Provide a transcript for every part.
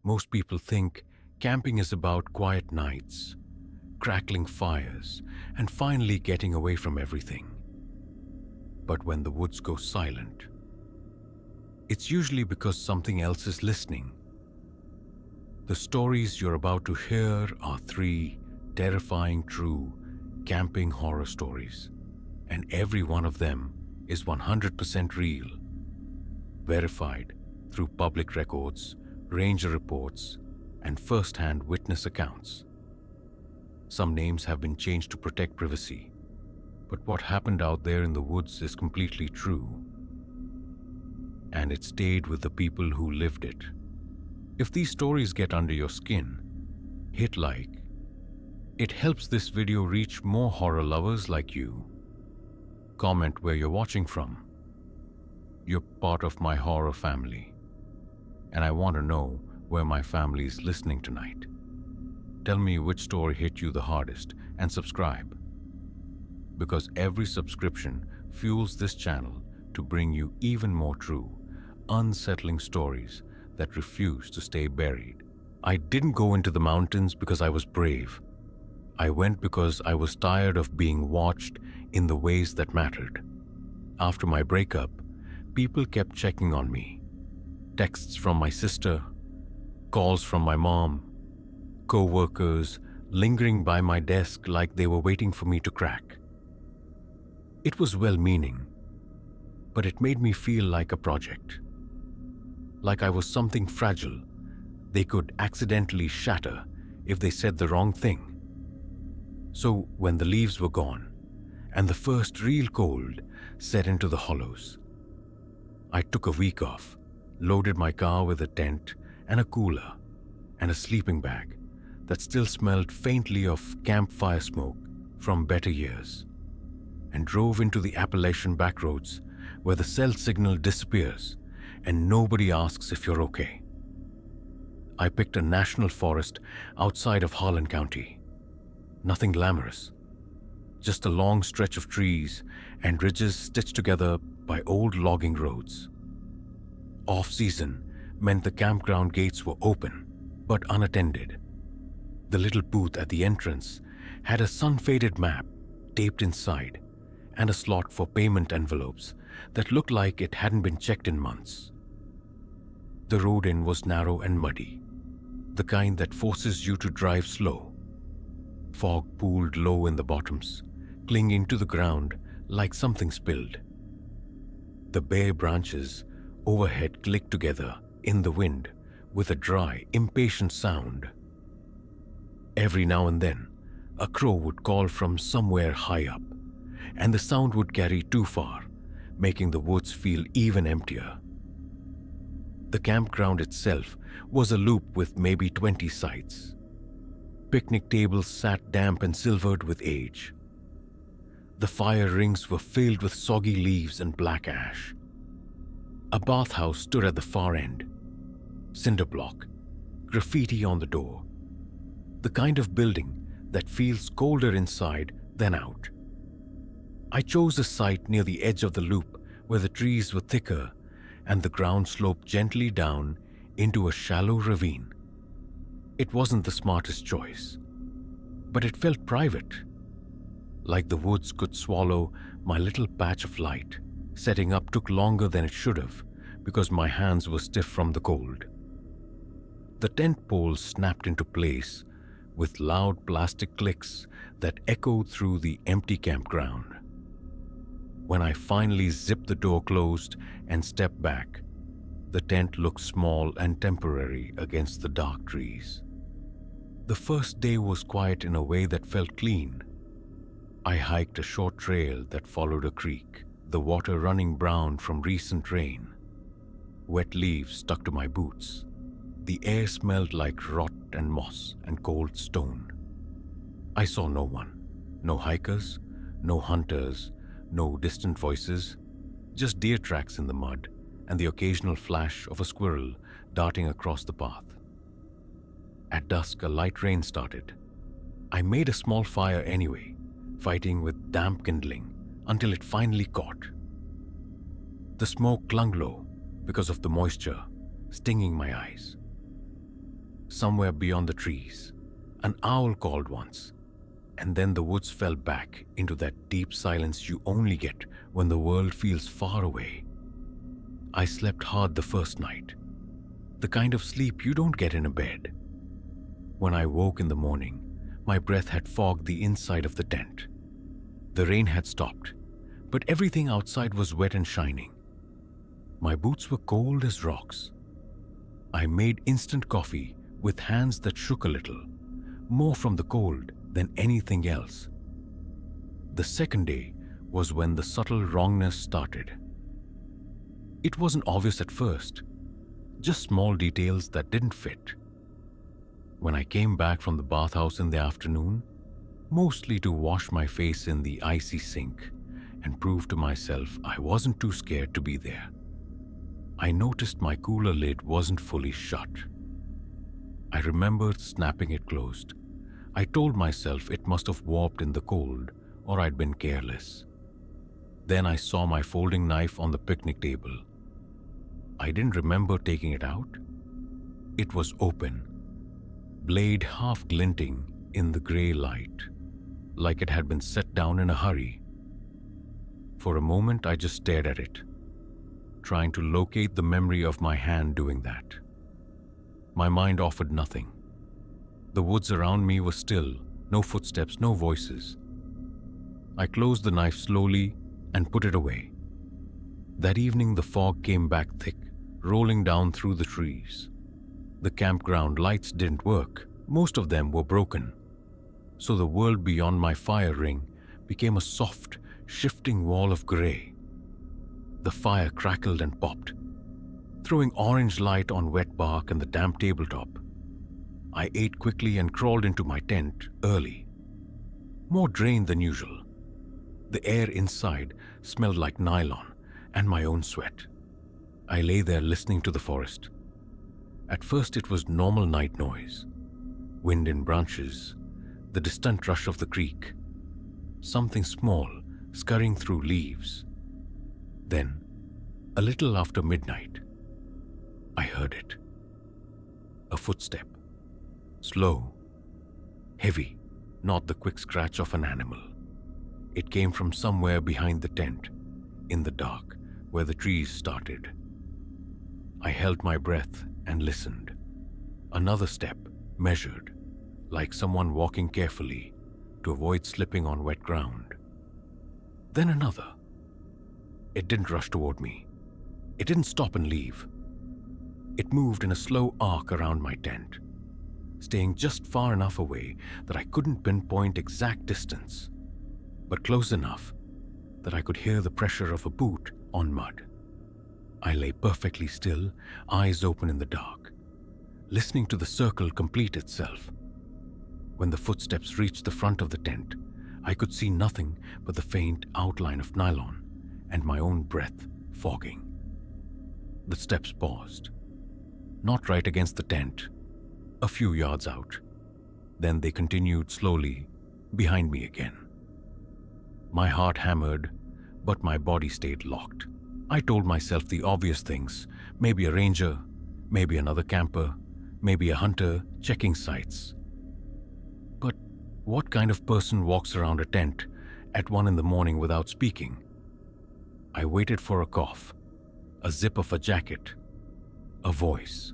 Most people think camping is about quiet nights, crackling fires, and finally getting away from everything. But when the woods go silent, it's usually because something else is listening. The stories you're about to hear are 3 terrifying true camping horror stories, and every one of them is 100% real, verified through public records, ranger reports, and first-hand witness accounts. Some names have been changed to protect privacy, but what happened out there in the woods is completely true, and it stayed with the people who lived it. If these stories get under your skin, hit like. It helps this video reach more horror lovers like you. Comment where you're watching from. You're part of my horror family, and I want to know where my family is listening tonight. Tell me which story hit you the hardest and subscribe, because every subscription fuels this channel to bring you even more true, unsettling stories that refuse to stay buried. I didn't go into the mountains because I was brave. I went because I was tired of being watched in the ways that mattered. After my breakup, people kept checking on me. Texts from my sister, calls from my mom, co-workers lingering by my desk like they were waiting for me to crack. It was well-meaning, but it made me feel like a project. Like I was something fragile they could accidentally shatter if they said the wrong thing. So when the leaves were gone and the first real cold set into the hollows, I took a week off, loaded my car with a tent and a cooler and a sleeping bag that still smelled faintly of campfire smoke from better years, and drove into the Appalachian backroads where the cell signal disappears and nobody asks if you're okay. I picked a national forest outside of Harlan County. Nothing glamorous, just a long stretch of trees and ridges stitched together by old logging roads. Off-season meant the campground gates were open, but unattended. The little booth at the entrance had a sun-faded map taped inside and a slot for payment envelopes that looked like it hadn't been checked in months. The road in was narrow and muddy, the kind that forces you to drive slow. Fog pooled low in the bottoms, clinging to the ground like something spilled. The bare branches overhead clicked together in the wind with a dry, impatient sound. Every now and then, a crow would call from somewhere high up, and the sound would carry too far, making the woods feel even emptier. The campground itself was a loop with maybe 20 sites. Picnic tables sat damp and silvered with age. The fire rings were filled with soggy leaves and black ash. A bathhouse stood at the far end. Cinder block, graffiti on the door. The kind of building that feels colder inside than out. I chose a site near the edge of the loop where the trees were thicker and the ground sloped gently down into a shallow ravine. It wasn't the smartest choice, but it felt private, like the woods could swallow my little patch of light. Setting up took longer than it should have because my hands were stiff from the cold. The tent poles snapped into place with loud plastic clicks that echoed through the empty campground. When I finally zipped the door closed and stepped back, the tent looked small and temporary against the dark trees. The first day was quiet in a way that felt clean. I hiked a short trail that followed a creek, the water running brown from recent rain. Wet leaves stuck to my boots. The air smelled like rot and moss and cold stone. I saw no one, no hikers, no hunters, no distant voices, just deer tracks in the mud and the occasional flash of a squirrel darting across the path. At dusk, a light rain started. I made a small fire anyway, fighting with damp kindling until it finally caught. The smoke clung low because of the moisture, stinging my eyes. somewhere beyond the trees. An owl called once, and then the woods fell back into that deep silence you only get when the world feels far away. I slept hard the first night, the kind of sleep you don't get in a bed. When I woke in the morning, my breath had fogged the inside of the tent. The rain had stopped, but everything outside was wet and shining. My boots were cold as rocks. I made instant coffee with hands that shook a little, more from the cold than anything else. The second day was when the subtle wrongness started. It wasn't obvious at first, just small details that didn't fit. When I came back from the bathhouse in the afternoon, mostly to wash my face in the icy sink and prove to myself I wasn't too scared to be there, I noticed my cooler lid wasn't fully shut. I remembered snapping it closed. I told myself it must have warped in the cold or I'd been careless. Then I saw my folding knife on the picnic table. I didn't remember taking it out. It was open, blade half glinting in the gray light, like it had been set down in a hurry. For a moment, I just stared at it, trying to locate the memory of my hand doing that. My mind offered nothing. The woods around me were still, no footsteps, no voices. I closed the knife slowly and put it away. That evening, the fog came back thick, rolling down through the trees. The campground lights didn't work. Most of them were broken. So the world beyond my fire ring became a soft, shifting wall of gray. The fire crackled and popped, throwing orange light on wet bark and the damp tabletop. I ate quickly and crawled into my tent early, more drained than usual. The air inside smelled like nylon and my own sweat. I lay there listening to the forest. At first it was normal night noise, wind in branches, the distant rush of the creek, something small scurrying through leaves. Then, a little after midnight, I heard it. A footstep. Slow, heavy, not the quick scratch of an animal. It came from somewhere behind the tent, in the dark, where the trees started. I held my breath and listened. Another step, measured, like someone walking carefully to avoid slipping on wet ground. Then another. It didn't rush toward me. It didn't stop and leave. It moved in a slow arc around my tent, staying just far enough away that I couldn't pinpoint exact distance, but close enough that I could hear the pressure of a boot on mud. I lay perfectly still, eyes open in the dark, listening to the circle complete itself. When the footsteps reached the front of the tent, I could see nothing but the faint outline of nylon and my own breath fogging. The steps paused, not right against the tent, a few yards out. Then they continued slowly behind me again. My heart hammered, but my body stayed locked. I told myself the obvious things, maybe a ranger, maybe another camper, maybe a hunter checking sites. But what kind of person walks around a tent at 1 a.m. without speaking? I waited for a cough, a zip of a jacket, a voice.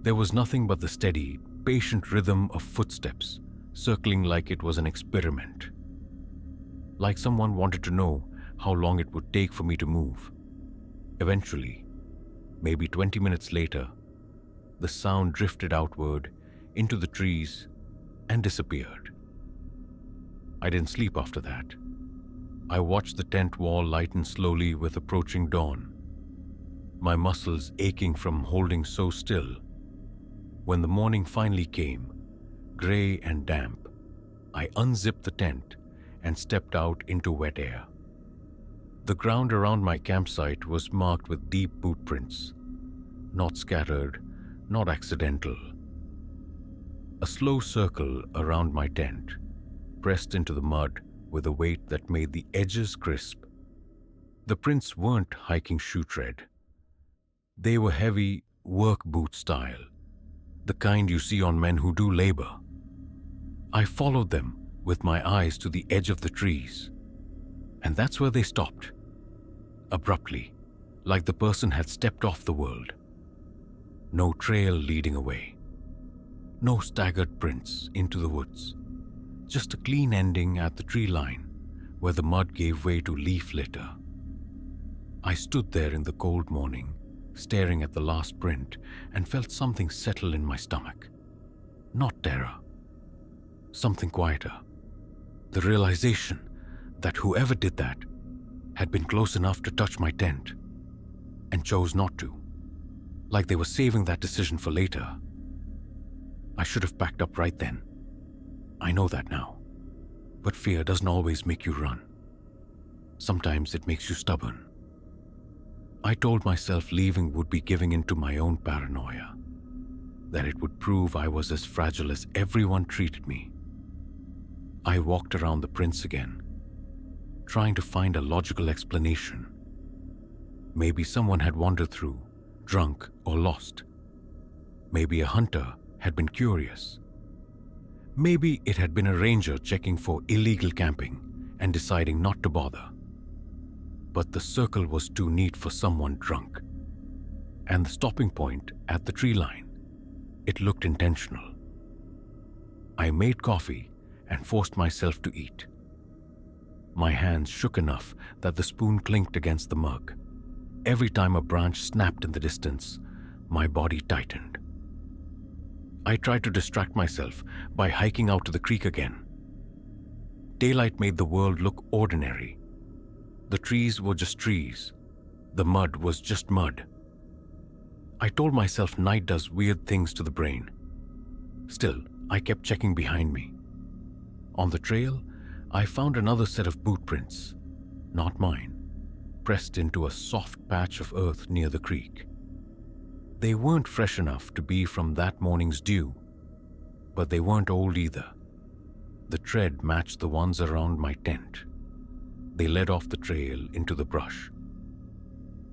There was nothing but the steady, patient rhythm of footsteps, circling like it was an experiment. Like someone wanted to know how long it would take for me to move. Eventually, maybe 20 minutes later, the sound drifted outward into the trees and disappeared. I didn't sleep after that. I watched the tent wall lighten slowly with approaching dawn, my muscles aching from holding so still. When the morning finally came, gray and damp, I unzipped the tent and stepped out into wet air. The ground around my campsite was marked with deep boot prints, not scattered, not accidental. A slow circle around my tent, pressed into the mud with a weight that made the edges crisp. The prints weren't hiking shoe tread. They were heavy, work boot style, the kind you see on men who do labor. I followed them with my eyes to the edge of the trees, and that's where they stopped, abruptly, like the person had stepped off the world. No trail leading away, no staggered prints into the woods, just a clean ending at the tree line where the mud gave way to leaf litter. I stood there in the cold morning, staring at the last print, and felt something settle in my stomach. Not terror, something quieter. The realization that whoever did that had been close enough to touch my tent and chose not to, like they were saving that decision for later. I should have packed up right then. I know that now. But fear doesn't always make you run. Sometimes it makes you stubborn. I told myself leaving would be giving in to my own paranoia, that it would prove I was as fragile as everyone treated me. I walked around the prints again, trying to find a logical explanation. Maybe someone had wandered through, drunk or lost. Maybe a hunter had been curious. Maybe it had been a ranger checking for illegal camping and deciding not to bother. But the circle was too neat for someone drunk. And the stopping point at the tree line, it looked intentional. I made coffee and forced myself to eat. My hands shook enough that the spoon clinked against the mug. Every time a branch snapped in the distance, my body tightened. I tried to distract myself by hiking out to the creek again. Daylight made the world look ordinary. The trees were just trees. The mud was just mud. I told myself night does weird things to the brain. Still, I kept checking behind me. On the trail, I found another set of boot prints, not mine, pressed into a soft patch of earth near the creek. They weren't fresh enough to be from that morning's dew, but they weren't old either. The tread matched the ones around my tent. They led off the trail into the brush.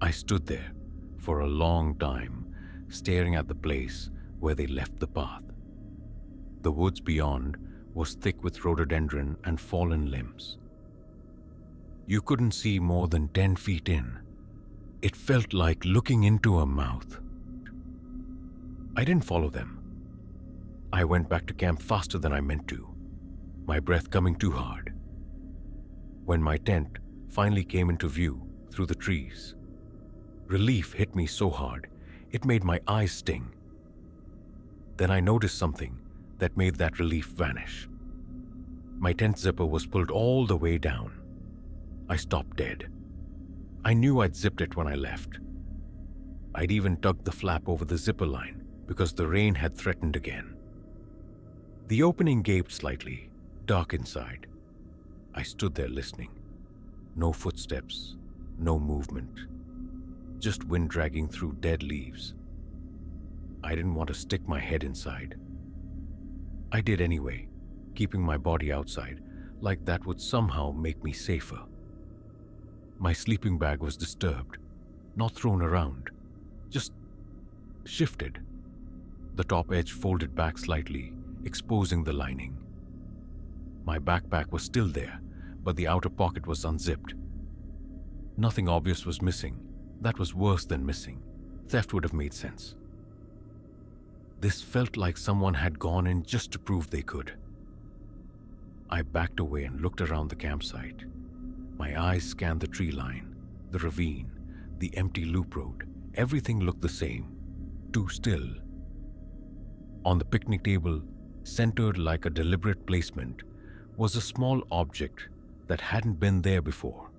I stood there for a long time, staring at the place where they left the path. The woods beyond was thick with rhododendron and fallen limbs. You couldn't see more than 10 feet in. It felt like looking into a mouth. I didn't follow them. I went back to camp faster than I meant to, my breath coming too hard. When my tent finally came into view through the trees, relief hit me so hard it made my eyes sting. Then I noticed something that made that relief vanish. My tent zipper was pulled all the way down. I stopped dead. I knew I'd zipped it when I left. I'd even tugged the flap over the zipper line because the rain had threatened again. The opening gaped slightly, dark inside. I stood there listening. No footsteps, no movement. Just wind dragging through dead leaves. I didn't want to stick my head inside. I did anyway, keeping my body outside, like that would somehow make me safer. My sleeping bag was disturbed, not thrown around, just shifted. The top edge folded back slightly, exposing the lining. My backpack was still there, but the outer pocket was unzipped. Nothing obvious was missing. That was worse than missing. Theft would have made sense. This felt like someone had gone in just to prove they could. I backed away and looked around the campsite. My eyes scanned the tree line, the ravine, the empty loop road. Everything looked the same, too still. On the picnic table, centered like a deliberate placement, was a small object that hadn't been there before.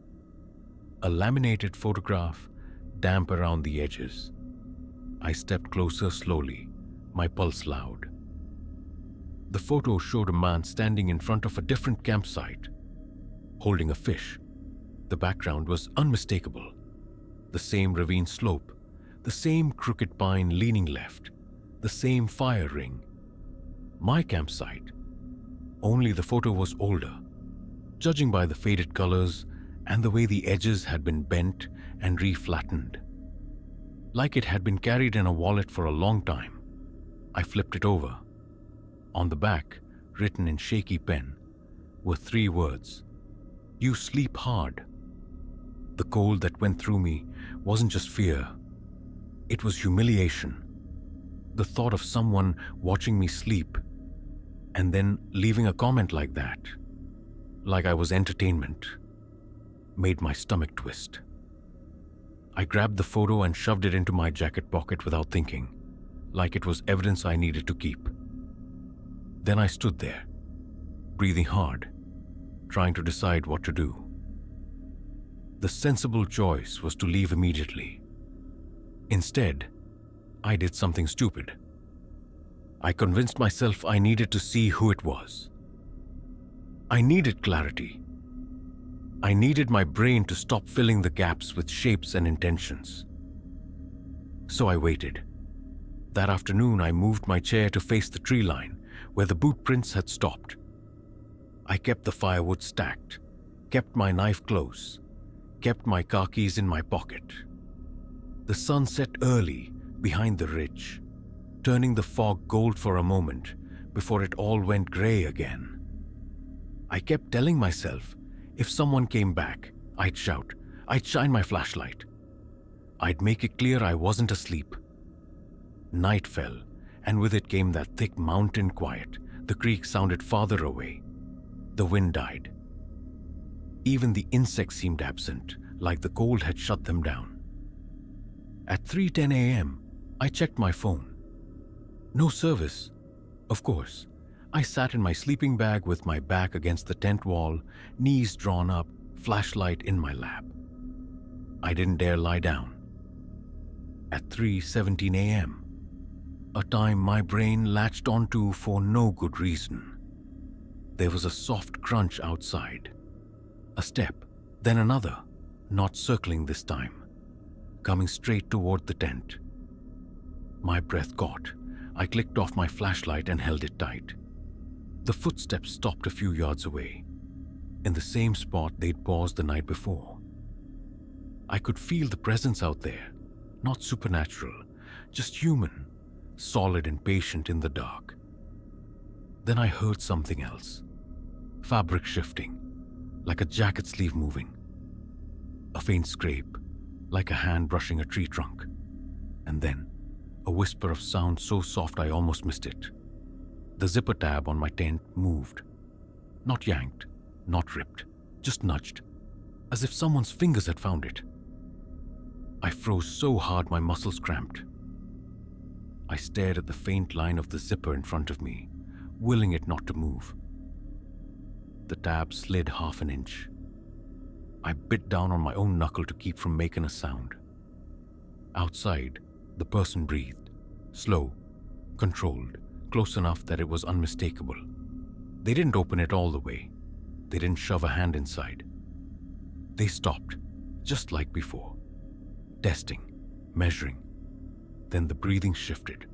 A laminated photograph, damp around the edges. I stepped closer slowly, my pulse loud. The photo showed a man standing in front of a different campsite, holding a fish. The background was unmistakable. The same ravine slope, the same crooked pine leaning left, the same fire ring. My campsite. Only the photo was older, judging by the faded colors and the way the edges had been bent and reflattened, like it had been carried in a wallet for a long time. I flipped it over. On the back, written in shaky pen, were 3 words: "You sleep hard." The cold that went through me wasn't just fear, it was humiliation. The thought of someone watching me sleep and then leaving a comment like that, like I was entertainment, made my stomach twist. I grabbed the photo and shoved it into my jacket pocket without thinking, like it was evidence I needed to keep. Then I stood there, breathing hard, trying to decide what to do. The sensible choice was to leave immediately. Instead, I did something stupid. I convinced myself I needed to see who it was. I needed clarity. I needed my brain to stop filling the gaps with shapes and intentions. So I waited. That afternoon, I moved my chair to face the tree line where the boot prints had stopped. I kept the firewood stacked, kept my knife close, kept my car keys in my pocket. The sun set early behind the ridge, turning the fog gold for a moment before it all went gray again. I kept telling myself, if someone came back, I'd shout, I'd shine my flashlight. I'd make it clear I wasn't asleep. Night fell, and with it came that thick mountain quiet. The creek sounded farther away. The wind died. Even the insects seemed absent, like the cold had shut them down. At 3:10 a.m., I checked my phone. No service. Of course, I sat in my sleeping bag with my back against the tent wall, knees drawn up, flashlight in my lap. I didn't dare lie down. At 3:17 a.m., a time my brain latched onto for no good reason, there was a soft crunch outside. A step, then another, not circling this time, coming straight toward the tent. My breath caught. I clicked off my flashlight and held it tight. The footsteps stopped a few yards away, in the same spot they'd paused the night before. I could feel the presence out there, not supernatural, just human, solid and patient in the dark. Then I heard something else. Fabric shifting, like a jacket sleeve moving. A faint scrape, like a hand brushing a tree trunk. And then, a whisper of sound so soft I almost missed it. The zipper tab on my tent moved. Not yanked, not ripped, just nudged, as if someone's fingers had found it. I froze so hard my muscles cramped. I stared at the faint line of the zipper in front of me, willing it not to move. The tab slid half an inch. I bit down on my own knuckle to keep from making a sound. Outside, the person breathed, slow, controlled, close enough that it was unmistakable. They didn't open it all the way. They didn't shove a hand inside. They stopped, just like before, testing, measuring. Then the breathing shifted,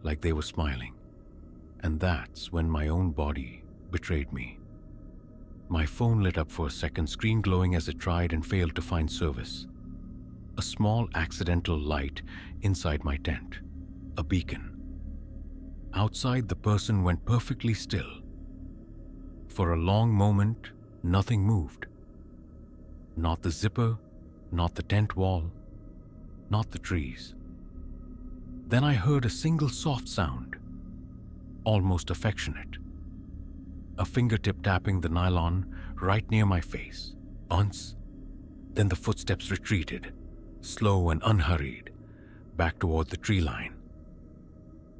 like they were smiling. And that's when my own body betrayed me. My phone lit up for a second, screen glowing as it tried and failed to find service. A small accidental light inside my tent, a beacon. Outside, the person went perfectly still. For a long moment, nothing moved. Not the zipper, not the tent wall, not the trees. Then I heard a single soft sound, almost affectionate. A fingertip tapping the nylon right near my face. Once, then the footsteps retreated, slow and unhurried, back toward the tree line.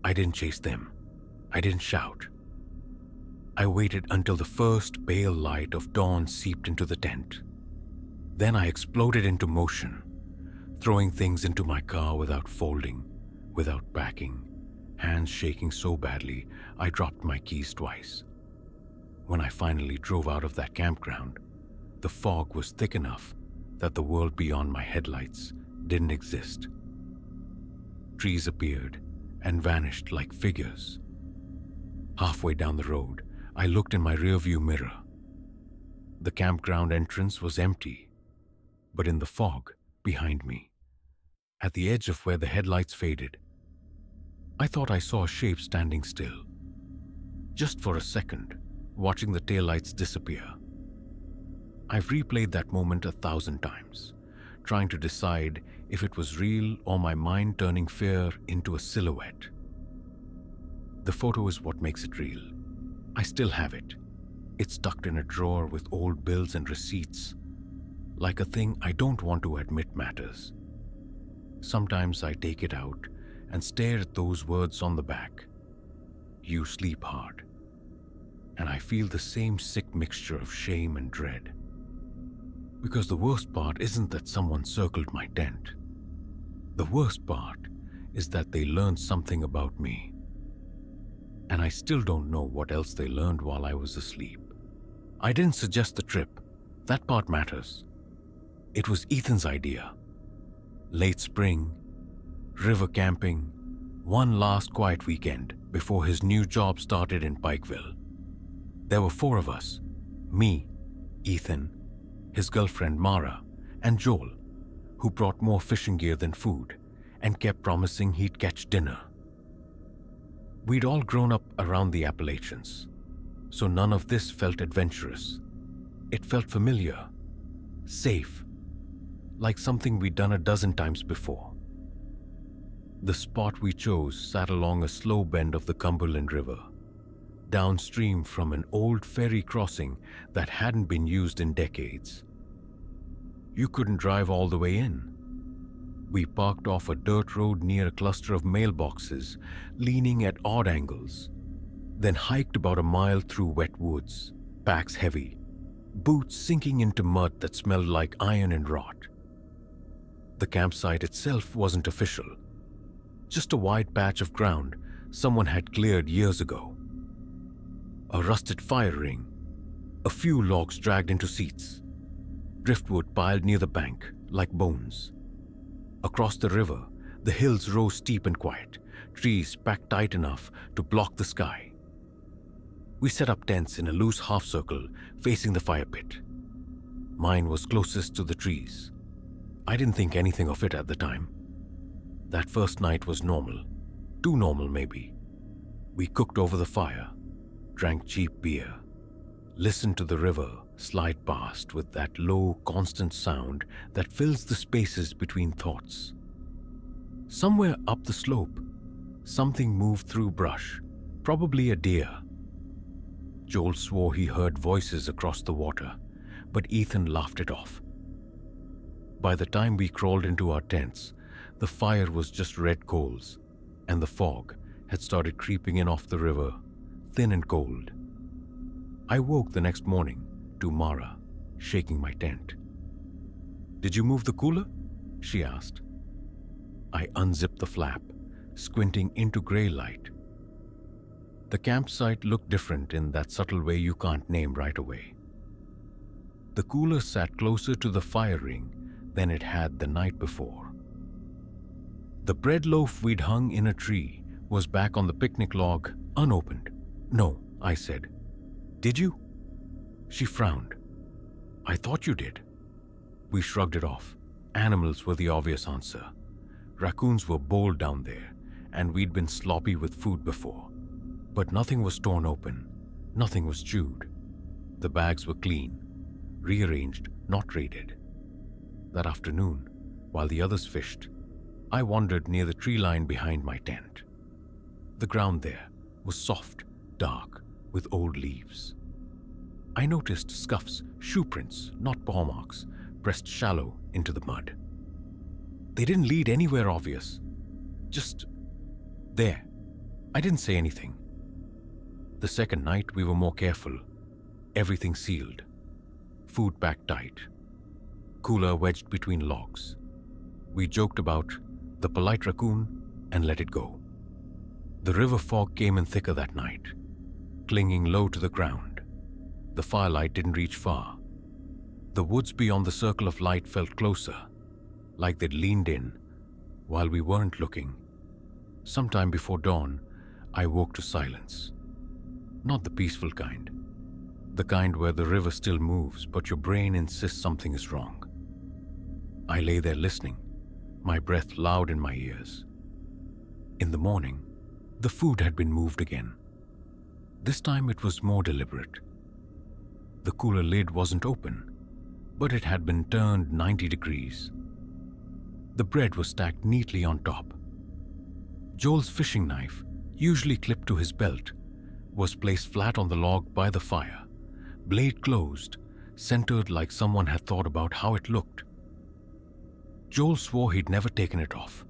I didn't chase them. I didn't shout. I waited until the first pale light of dawn seeped into the tent. Then I exploded into motion, throwing things into my car without folding, without packing, hands shaking so badly I dropped my keys twice. When I finally drove out of that campground, the fog was thick enough that the world beyond my headlights didn't exist. Trees appeared and vanished like figures. Halfway down the road, I looked in my rearview mirror. The campground entrance was empty, but in the fog behind me, at the edge of where the headlights faded, I thought I saw a shape standing still, just for a second, watching the taillights disappear. I've replayed that moment 1,000 times, trying to decide if it was real or my mind turning fear into a silhouette. The photo is what makes it real. I still have it. It's tucked in a drawer with old bills and receipts, like a thing I don't want to admit matters. Sometimes I take it out and stare at those words on the back. You sleep hard. And I feel the same sick mixture of shame and dread. Because the worst part isn't that someone circled my tent. The worst part is that they learned something about me. And I still don't know what else they learned while I was asleep. I didn't suggest the trip. That part matters. It was Ethan's idea. Late spring, river camping, one last quiet weekend before his new job started in Pikeville. There were 4 of us, me, Ethan, his girlfriend Mara, and Joel, who brought more fishing gear than food and kept promising he'd catch dinner. We'd all grown up around the Appalachians, so none of this felt adventurous. It felt familiar, safe, like something we'd done a dozen times before. The spot we chose sat along a slow bend of the Cumberland River, downstream from an old ferry crossing that hadn't been used in decades. You couldn't drive all the way in. We parked off a dirt road near a cluster of mailboxes, leaning at odd angles, then hiked about a mile through wet woods, packs heavy, boots sinking into mud that smelled like iron and rot. The campsite itself wasn't official, just a wide patch of ground someone had cleared years ago. A rusted fire ring, a few logs dragged into seats, driftwood piled near the bank like bones. Across the river, the hills rose steep and quiet, trees packed tight enough to block the sky. We set up tents in a loose half circle facing the fire pit. Mine was closest to the trees. I didn't think anything of it at the time. That first night was normal, too normal maybe. We cooked over the fire, drank cheap beer, listened to the river slide past with that low, constant sound that fills the spaces between thoughts. Somewhere up the slope, something moved through brush, probably a deer. Joel swore he heard voices across the water, but Ethan laughed it off. By the time we crawled into our tents, the fire was just red coals, and the fog had started creeping in off the river, thin and cold. I woke the next morning to Mara shaking my tent. "Did you move the cooler?" she asked. I unzipped the flap, squinting into gray light. The campsite looked different in that subtle way you can't name right away. The cooler sat closer to the fire ring than it had the night before. The bread loaf we'd hung in a tree was back on the picnic log, unopened. "No," I said. "Did you?" She frowned. "I thought you did." We shrugged it off. Animals were the obvious answer. Raccoons were bold down there, and we'd been sloppy with food before. But nothing was torn open. Nothing was chewed. The bags were clean, rearranged, not raided. That afternoon, while the others fished, I wandered near the tree line behind my tent. The ground there was soft, dark, with old leaves. I noticed scuffs, shoe prints, not paw marks, pressed shallow into the mud. They didn't lead anywhere obvious. Just there. I didn't say anything. The second night we were more careful. Everything sealed. Food packed tight. Cooler wedged between logs. We joked about the polite raccoon and let it go. The river fog came in thicker that night, clinging low to the ground. The firelight didn't reach far. The woods beyond the circle of light felt closer, like they'd leaned in while we weren't looking. Sometime before dawn, I woke to silence. Not the peaceful kind. The kind where the river still moves, but your brain insists something is wrong. I lay there listening, my breath loud in my ears. In the morning, The food had been moved again. This time it was more deliberate. The cooler lid wasn't open, but it had been turned 90 degrees. The bread was stacked neatly on top. Joel's fishing knife, usually clipped to his belt, was placed flat on the log by the fire, blade closed, centered like someone had thought about how it looked. Joel swore he'd never taken it off.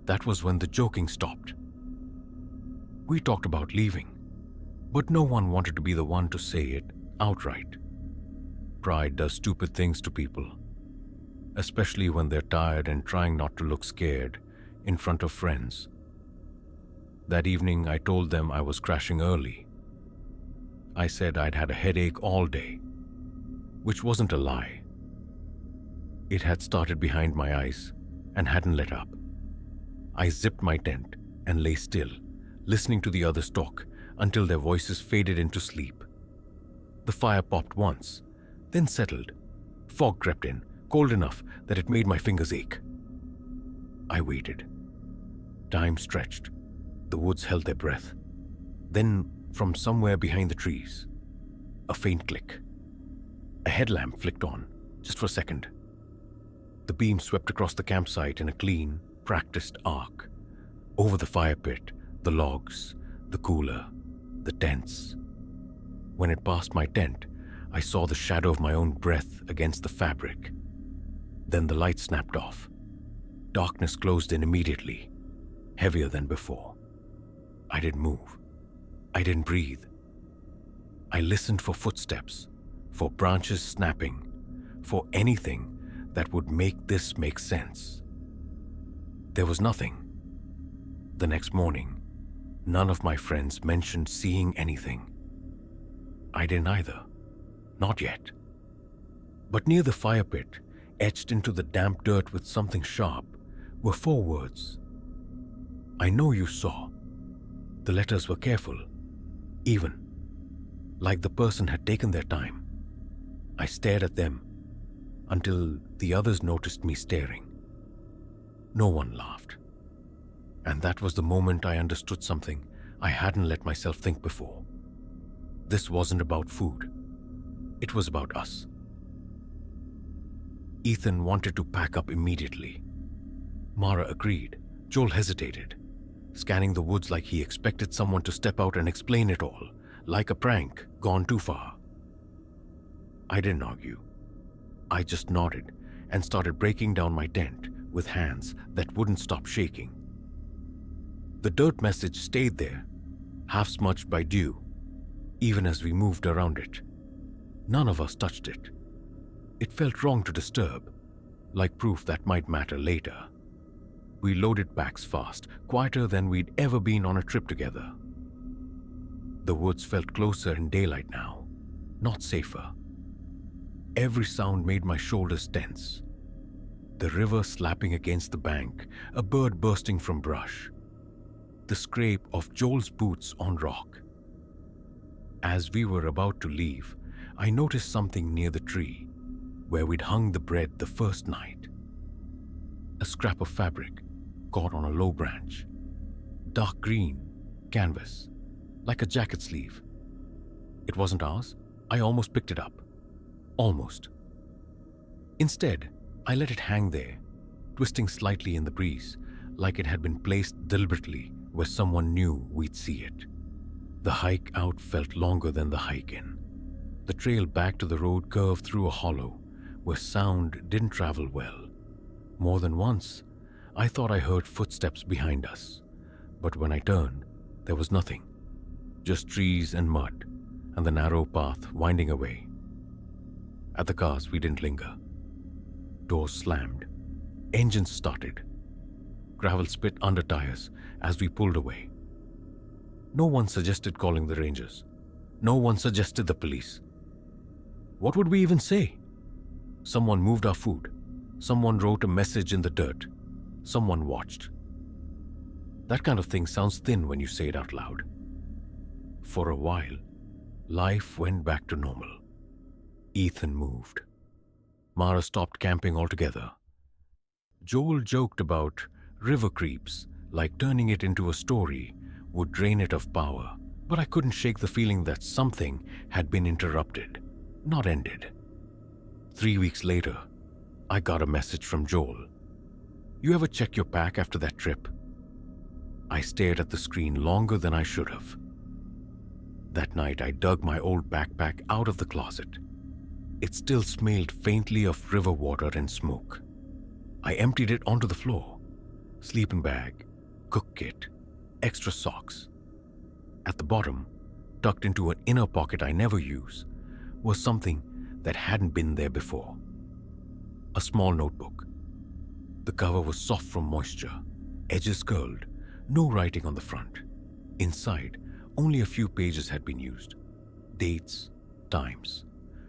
That was when the joking stopped. We talked about leaving, but no one wanted to be the one to say it outright. Pride does stupid things to people, especially when they're tired and trying not to look scared in front of friends. That evening, I told them I was crashing early. I said I'd had a headache all day, which wasn't a lie. It had started behind my eyes and hadn't let up. I zipped my tent and lay still, listening to the others talk until their voices faded into sleep. The fire popped once, then settled. Fog crept in, cold enough that it made my fingers ache. I waited. Time stretched. The woods held their breath. Then, from somewhere behind the trees, a faint click. A headlamp flicked on, just for a second. The beam swept across the campsite in a clean, practiced arc. Over the fire pit, the logs, the cooler, the tents. When it passed my tent, I saw the shadow of my own breath against the fabric. Then the light snapped off. Darkness closed in immediately, heavier than before. I didn't move. I didn't breathe. I listened for footsteps, for branches snapping, for anything that would make this make sense. There was nothing. The next morning, none of my friends mentioned seeing anything. I didn't either. Not yet. But near the fire pit, etched into the damp dirt with something sharp, were 4 words. I know you saw. The letters were careful, even, like the person had taken their time. I stared at them until the others noticed me staring. No one laughed. And that was the moment I understood something I hadn't let myself think before. This wasn't about food. It was about us. Ethan wanted to pack up immediately. Mara agreed. Joel hesitated, scanning the woods like he expected someone to step out and explain it all, like a prank gone too far. I didn't argue. I just nodded and started breaking down my tent with hands that wouldn't stop shaking. The dirt message stayed there, half smudged by dew, even as we moved around it. None of us touched it. It felt wrong to disturb, like proof that might matter later. We loaded packs fast, quieter than we'd ever been on a trip together. The woods felt closer in daylight now, not safer. Every sound made my shoulders tense. The river slapping against the bank, a bird bursting from brush. The scrape of Joel's boots on rock. As we were about to leave, I noticed something near the tree, where we'd hung the bread the first night. A scrap of fabric caught on a low branch. Dark green, canvas, like a jacket sleeve. It wasn't ours. I almost picked it up. Almost. Instead, I let it hang there, twisting slightly in the breeze, like it had been placed deliberately where someone knew we'd see it. The hike out felt longer than the hike in. The trail back to the road curved through a hollow where sound didn't travel well. More than once, I thought I heard footsteps behind us, but when I turned, there was nothing. Just trees and mud, and the narrow path winding away. At the cars, we didn't linger. Doors slammed. Engines started. Gravel spit under tires as we pulled away. No one suggested calling the rangers. No one suggested the police. What would we even say? Someone moved our food. Someone wrote a message in the dirt. Someone watched. That kind of thing sounds thin when you say it out loud. For a while, life went back to normal. Ethan moved. Mara stopped camping altogether. Joel joked about river creeps, like turning it into a story would drain it of power, but I couldn't shake the feeling that something had been interrupted, not ended. 3 weeks later, I got a message from Joel. "You ever check your pack after that trip?" I stared at the screen longer than I should have. That night, I dug my old backpack out of the closet. It still smelled faintly of river water and smoke. I emptied it onto the floor. Sleeping bag, cook kit, extra socks. At the bottom, tucked into an inner pocket I never use, was something that hadn't been there before. A small notebook. The cover was soft from moisture, edges curled, no writing on the front. Inside, only a few pages had been used. Dates, times,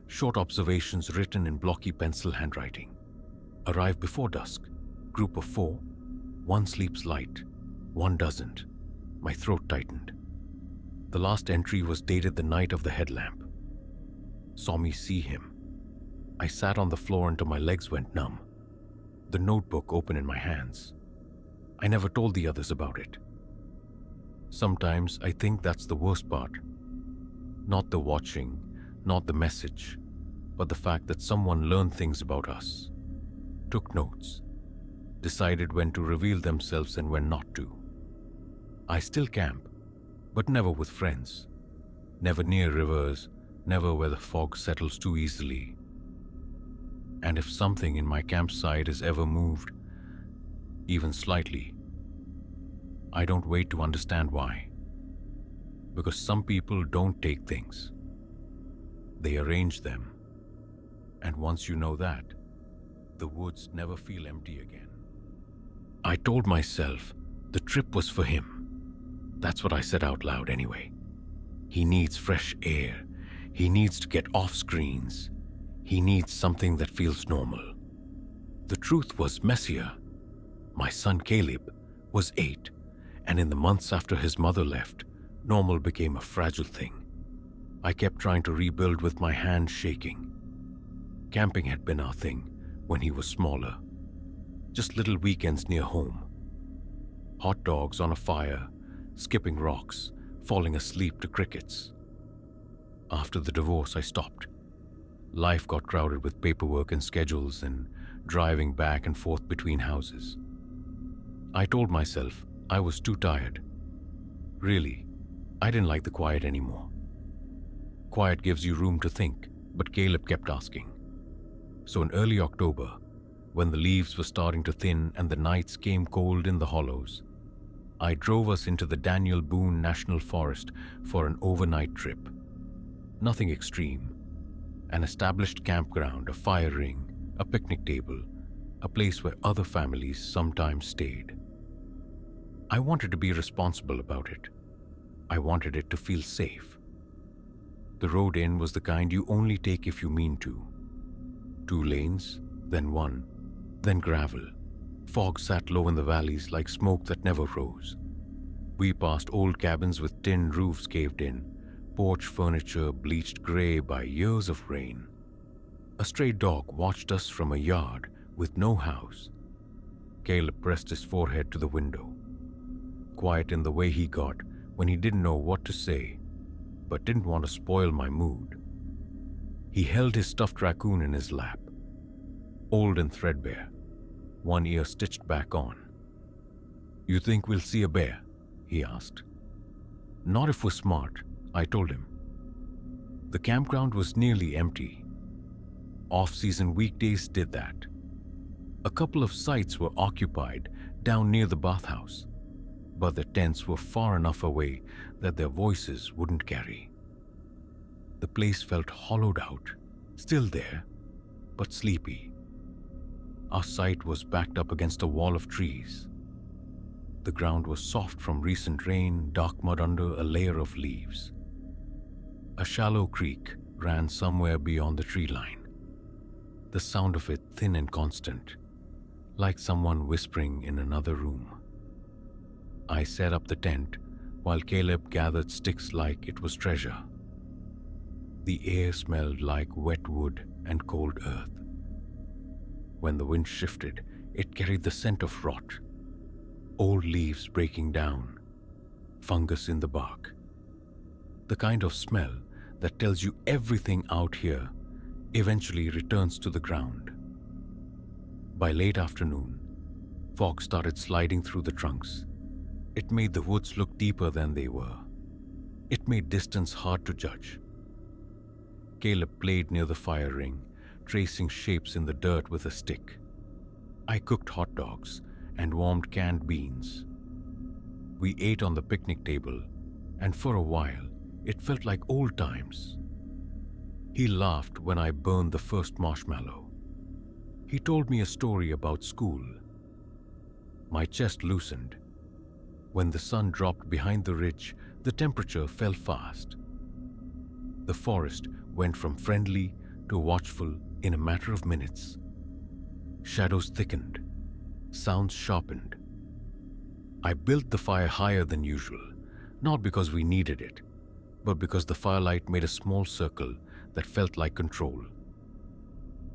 short observations written in blocky pencil handwriting. Arrived before dusk. Group of 4. 1 sleeps light, 1 doesn't. My throat tightened. The last entry was dated the night of the headlamp. Saw me see him. I sat on the floor until my legs went numb. The notebook open in my hands. I never told the others about it. Sometimes I think that's the worst part. Not the watching, not the message, but the fact that someone learned things about us, took notes, decided when to reveal themselves and when not to. I still camp, but never with friends, never near rivers, never where the fog settles too easily. And if something in my campsite is ever moved, even slightly, I don't wait to understand why. Because some people don't take things. They arrange them. And once you know that, the woods never feel empty again. I told myself the trip was for him. That's what I said out loud anyway. He needs fresh air. He needs to get off screens. He needs something that feels normal. The truth was messier. My son Caleb was 8, and in the months after his mother left, normal became a fragile thing. I kept trying to rebuild with my hands shaking. Camping had been our thing when he was smaller. Just little weekends near home. Hot dogs on a fire, skipping rocks, falling asleep to crickets. After the divorce, I stopped. Life got crowded with paperwork and schedules and driving back and forth between houses. I told myself I was too tired. Really, I didn't like the quiet anymore. Quiet gives you room to think, but Caleb kept asking. So in early October, when the leaves were starting to thin and the nights came cold in the hollows, I drove us into the Daniel Boone National Forest for an overnight trip. Nothing extreme. An established campground, a fire ring, a picnic table, a place where other families sometimes stayed. I wanted to be responsible about it. I wanted it to feel safe. The road in was the kind you only take if you mean to. 2 lanes, then 1, then gravel. Fog sat low in the valleys like smoke that never rose. We passed old cabins with tin roofs caved in, porch furniture bleached gray by years of rain. A stray dog watched us from a yard with no house. Caleb pressed his forehead to the window. Quiet in the way he got when he didn't know what to say, but didn't want to spoil my mood. He held his stuffed raccoon in his lap. Old and threadbare, one ear stitched back on. "You think we'll see a bear?" he asked. "Not if we're smart," I told him. The campground was nearly empty. Off-season weekdays did that. A couple of sites were occupied down near the bathhouse, but the tents were far enough away that their voices wouldn't carry. The place felt hollowed out, still there, but sleepy. Our site was backed up against a wall of trees. The ground was soft from recent rain, dark mud under a layer of leaves. A shallow creek ran somewhere beyond the tree line. The sound of it thin and constant, like someone whispering in another room. I set up the tent while Caleb gathered sticks like it was treasure. The air smelled like wet wood and cold earth. When the wind shifted, it carried the scent of rot, old leaves breaking down, fungus in the bark. The kind of smell that tells you everything out here eventually returns to the ground. By late afternoon, fog started sliding through the trunks. It made the woods look deeper than they were. It made distance hard to judge. Caleb played near the fire ring, tracing shapes in the dirt with a stick. I cooked hot dogs and warmed canned beans. We ate on the picnic table, and for a while, it felt like old times. He laughed when I burned the first marshmallow. He told me a story about school. My chest loosened. When the sun dropped behind the ridge, the temperature fell fast. The forest went from friendly to watchful in a matter of minutes. Shadows thickened, sounds sharpened. I built the fire higher than usual, not because we needed it, but because the firelight made a small circle that felt like control.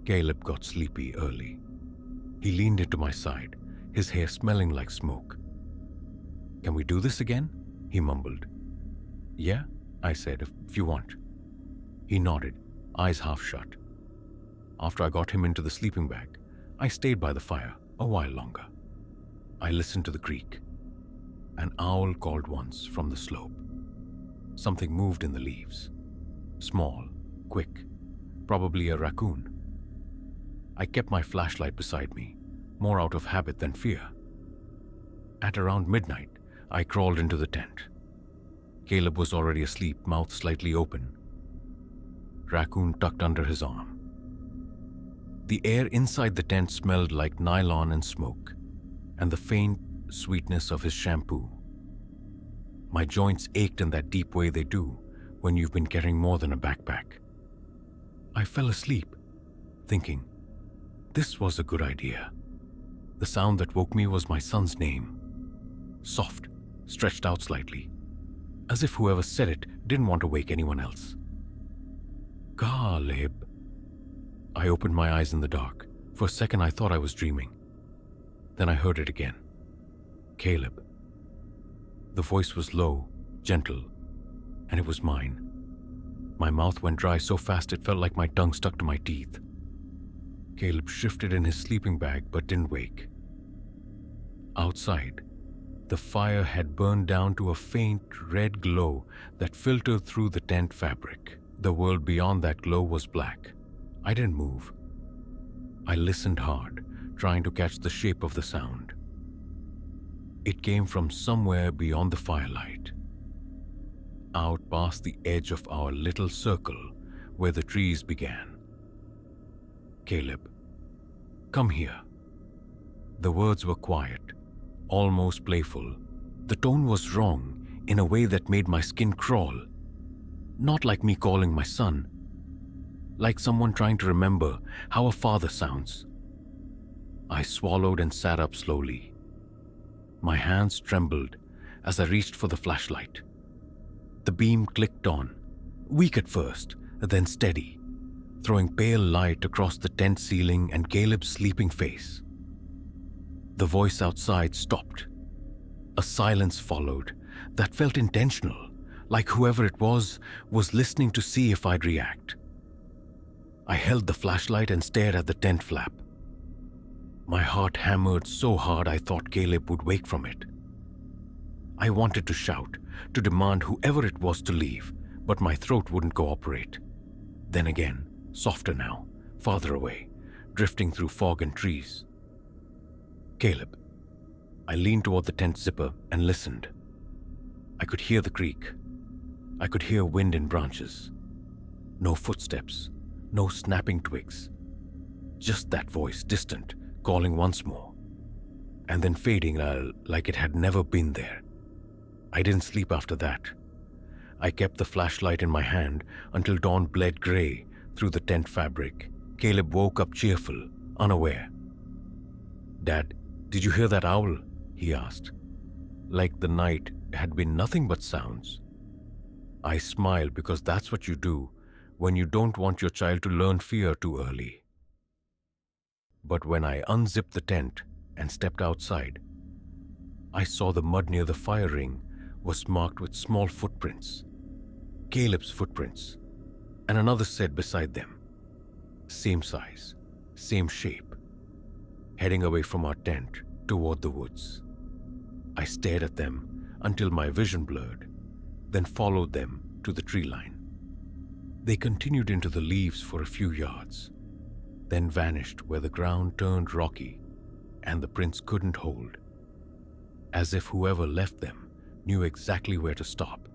Caleb got sleepy early. He leaned into my side, his hair smelling like smoke. "Can we do this again?" he mumbled. "Yeah," I said, if you want." He nodded, eyes half shut. After I got him into the sleeping bag, I stayed by the fire a while longer. I listened to the creek. An owl called once from the slope. Something moved in the leaves. Small, quick, probably a raccoon. I kept my flashlight beside me, more out of habit than fear. At around midnight, I crawled into the tent. Caleb was already asleep, mouth slightly open. Raccoon tucked under his arm. The air inside the tent smelled like nylon and smoke, and the faint sweetness of his shampoo. My joints ached in that deep way they do when you've been carrying more than a backpack. I fell asleep, thinking, this was a good idea. The sound that woke me was my son's name. Soft, stretched out slightly, as if whoever said it didn't want to wake anyone else. Caleb. I opened my eyes in the dark. For a second I thought I was dreaming. Then I heard it again. Caleb. The voice was low, gentle, and it was mine. My mouth went dry so fast it felt like my tongue stuck to my teeth. Caleb shifted in his sleeping bag but didn't wake. Outside, the fire had burned down to a faint red glow that filtered through the tent fabric. The world beyond that glow was black. I didn't move. I listened hard, trying to catch the shape of the sound. It came from somewhere beyond the firelight, out past the edge of our little circle where the trees began. Caleb, come here. The words were quiet, almost playful. The tone was wrong in a way that made my skin crawl. Not like me calling my son, like someone trying to remember how a father sounds. I swallowed and sat up slowly. My hands trembled as I reached for the flashlight. The beam clicked on, weak at first, then steady, throwing pale light across the tent ceiling and Caleb's sleeping face. The voice outside stopped. A silence followed that felt intentional, like whoever it was listening to see if I'd react. I held the flashlight and stared at the tent flap. My heart hammered so hard I thought Caleb would wake from it. I wanted to shout, to demand whoever it was to leave, but my throat wouldn't cooperate. Then again, softer now, farther away, drifting through fog and trees. Caleb. I leaned toward the tent zipper and listened. I could hear the creek. I could hear wind in branches. No footsteps, no snapping twigs. Just that voice, distant, calling once more, and then fading like it had never been there. I didn't sleep after that. I kept the flashlight in my hand until dawn bled gray through the tent fabric. Caleb woke up cheerful, unaware. "Dad, did you hear that owl?" he asked. Like the night had been nothing but sounds. I smiled because that's what you do when you don't want your child to learn fear too early. But when I unzipped the tent and stepped outside, I saw the mud near the fire ring was marked with small footprints, Caleb's footprints, and another set beside them. Same size, same shape, heading away from our tent toward the woods. I stared at them until my vision blurred, then followed them to the tree line. They continued into the leaves for a few yards, then vanished where the ground turned rocky and the prints couldn't hold, as if whoever left them knew exactly where to stop.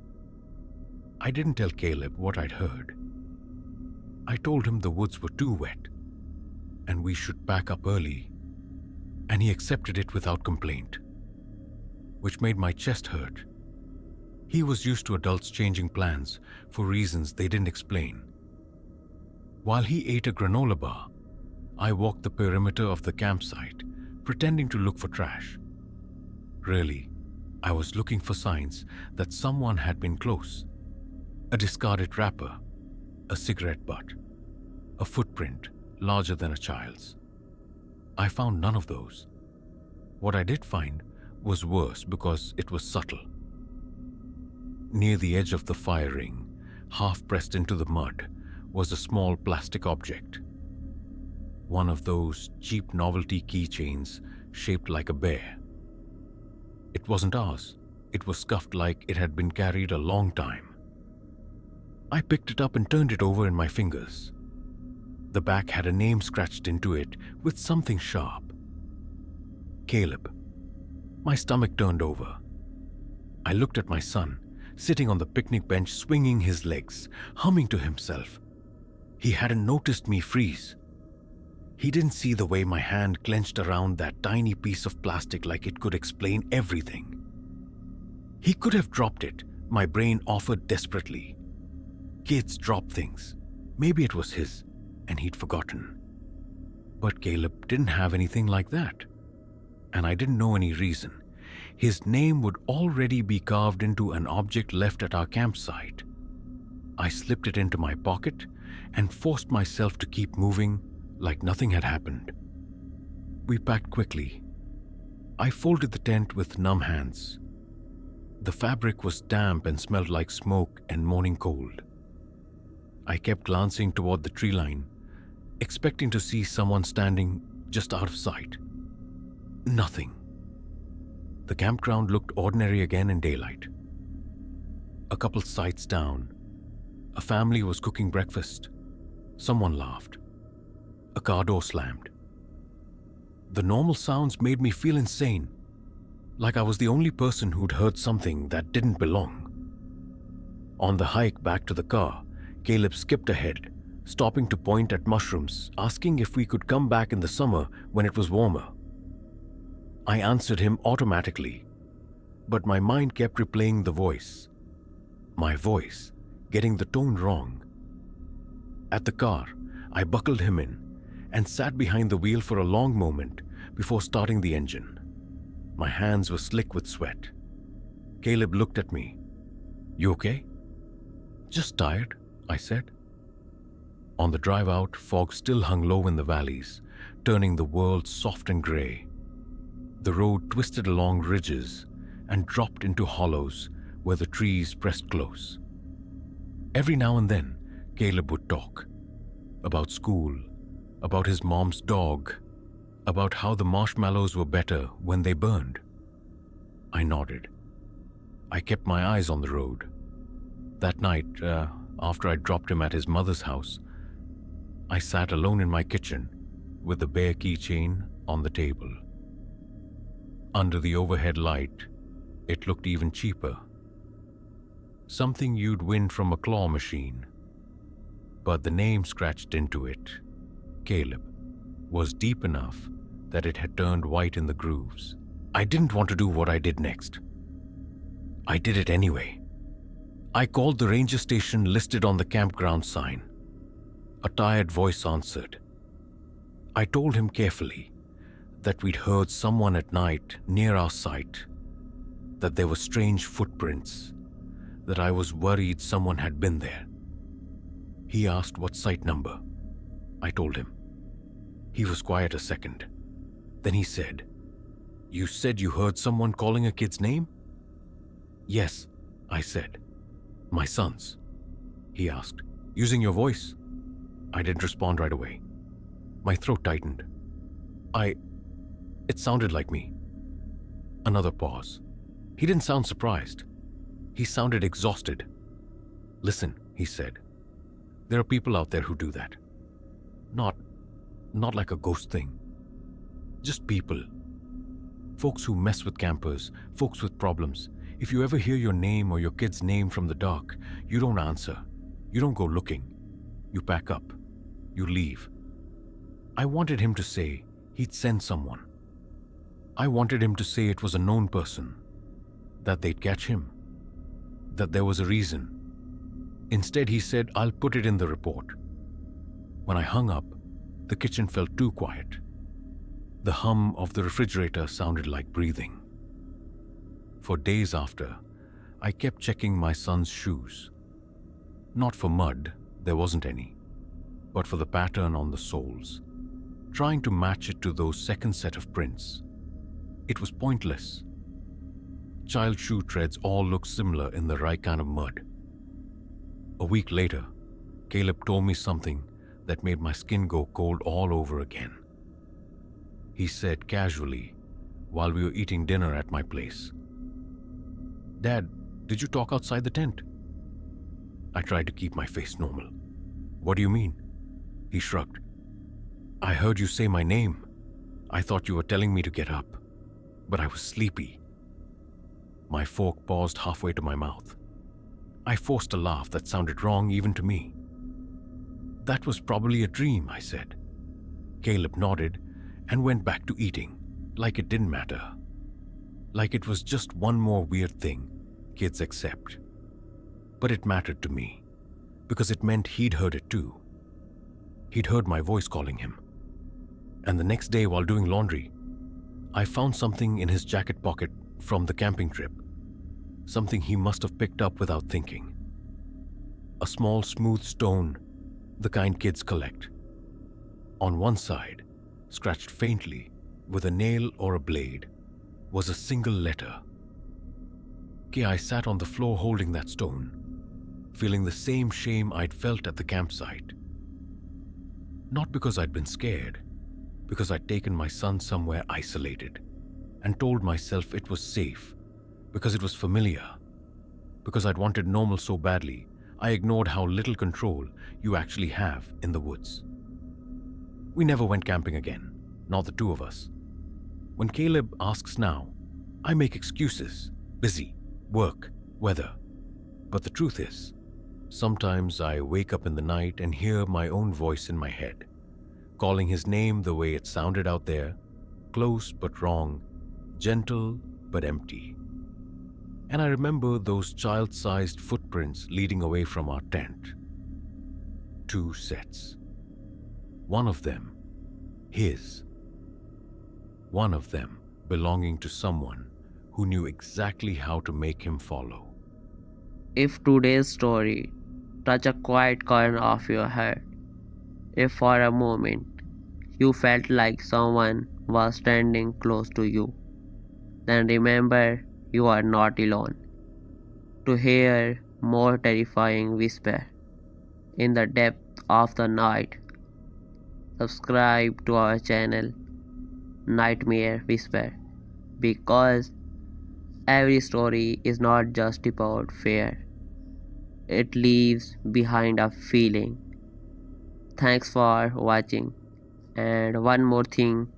I didn't tell Caleb what I'd heard. I told him the woods were too wet and we should pack up early, and he accepted it without complaint, which made my chest hurt. He was used to adults changing plans for reasons they didn't explain. While he ate a granola bar, I walked the perimeter of the campsite, pretending to look for trash. Really, I was looking for signs that someone had been close. A discarded wrapper, a cigarette butt, a footprint larger than a child's. I found none of those. What I did find was worse because it was subtle. Near the edge of the fire ring, half pressed into the mud, was a small plastic object. One of those cheap novelty keychains shaped like a bear. It wasn't ours. It was scuffed like it had been carried a long time. I picked it up and turned it over in my fingers. The back had a name scratched into it with something sharp. Caleb. My stomach turned over. I looked at my son, sitting on the picnic bench swinging his legs, humming to himself. He hadn't noticed me freeze. He didn't see the way my hand clenched around that tiny piece of plastic like it could explain everything. He could have dropped it, my brain offered desperately. Kids drop things. Maybe it was his, and he'd forgotten. But Caleb didn't have anything like that. And I didn't know any reason. His name would already be carved into an object left at our campsite. I slipped it into my pocket and forced myself to keep moving like nothing had happened. We packed quickly. I folded the tent with numb hands. The fabric was damp and smelled like smoke and morning cold. I kept glancing toward the tree line, expecting to see someone standing just out of sight. Nothing. The campground looked ordinary again in daylight. A couple sites down, a family was cooking breakfast. Someone laughed. A car door slammed. The normal sounds made me feel insane, like I was the only person who'd heard something that didn't belong. On the hike back to the car, Caleb skipped ahead, stopping to point at mushrooms, asking if we could come back in the summer when it was warmer. I answered him automatically, but my mind kept replaying the voice. My voice, getting the tone wrong. At the car, I buckled him in and sat behind the wheel for a long moment before starting the engine. My hands were slick with sweat. Caleb looked at me. "You okay?" "Just tired," I said. On the drive out, fog still hung low in the valleys, turning the world soft and gray. The road twisted along ridges and dropped into hollows where the trees pressed close. Every now and then, Caleb would talk about school, about his mom's dog, about how the marshmallows were better when they burned. I nodded. I kept my eyes on the road. That night, after I dropped him at his mother's house, I sat alone in my kitchen with the bear keychain on the table. Under the overhead light, it looked even cheaper. Something you'd win from a claw machine. But the name scratched into it, Caleb, was deep enough that it had turned white in the grooves. I didn't want to do what I did next. I did it anyway. I called the ranger station listed on the campground sign. A tired voice answered. I told him carefully that we'd heard someone at night near our site, that there were strange footprints, that I was worried someone had been there. He asked what site number. I told him. He was quiet a second. Then he said, "You said you heard someone calling a kid's name?" Yes, I said. My sons, he asked. Using your voice? I didn't respond right away. My throat tightened. I. It sounded like me. Another pause. He didn't sound surprised. He sounded exhausted. Listen, he said. There are people out there who do that. Not. Not like a ghost thing. Just people. Folks who mess with campers, folks with problems. If you ever hear your name or your kid's name from the dark, you don't answer. You don't go looking. You pack up. You leave. I wanted him to say he'd send someone. I wanted him to say it was a known person, that they'd catch him, that there was a reason. Instead, he said, I'll put it in the report. When I hung up, the kitchen felt too quiet. The hum of the refrigerator sounded like breathing. For days after, I kept checking my son's shoes. Not for mud, there wasn't any, but for the pattern on the soles, trying to match it to those second set of prints. It was pointless. Child shoe treads all looked similar in the right kind of mud. A week later, Caleb told me something that made my skin go cold all over again. He said casually, while we were eating dinner at my place, Dad, did you talk outside the tent? I tried to keep my face normal. What do you mean? He shrugged. I heard you say my name. I thought you were telling me to get up, but I was sleepy. My fork paused halfway to my mouth. I forced a laugh that sounded wrong even to me. That was probably a dream, I said. Caleb nodded and went back to eating, like it didn't matter. Like it was just one more weird thing kids accept. But it mattered to me, because it meant he'd heard it too. He'd heard my voice calling him. And the next day while doing laundry, I found something in his jacket pocket from the camping trip. Something he must have picked up without thinking. A small smooth stone, the kind kids collect. On one side, scratched faintly with a nail or a blade, was a single letter. I sat on the floor holding that stone, feeling the same shame I'd felt at the campsite. Not because I'd been scared, because I'd taken my son somewhere isolated and told myself it was safe, because it was familiar, because I'd wanted normal so badly, I ignored how little control you actually have in the woods. We never went camping again, not the two of us. When Caleb asks now, I make excuses, busy, work, weather. But the truth is, sometimes I wake up in the night and hear my own voice in my head, calling his name the way it sounded out there, close but wrong, gentle but empty. And I remember those child-sized footprints leading away from our tent. 2 sets. One of them, his. One of them belonging to someone who knew exactly how to make him follow. If today's story touched a quiet corner of your heart, if for a moment you felt like someone was standing close to you, then remember you are not alone. To hear more terrifying whisper in the depth of the night, subscribe to our channel Night Mare Whisper, because every story is not just about fear, it leaves behind a feeling. Thanks for watching, and one more thing,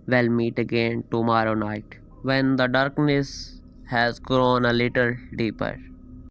we'll meet again tomorrow night when the darkness has grown a little deeper.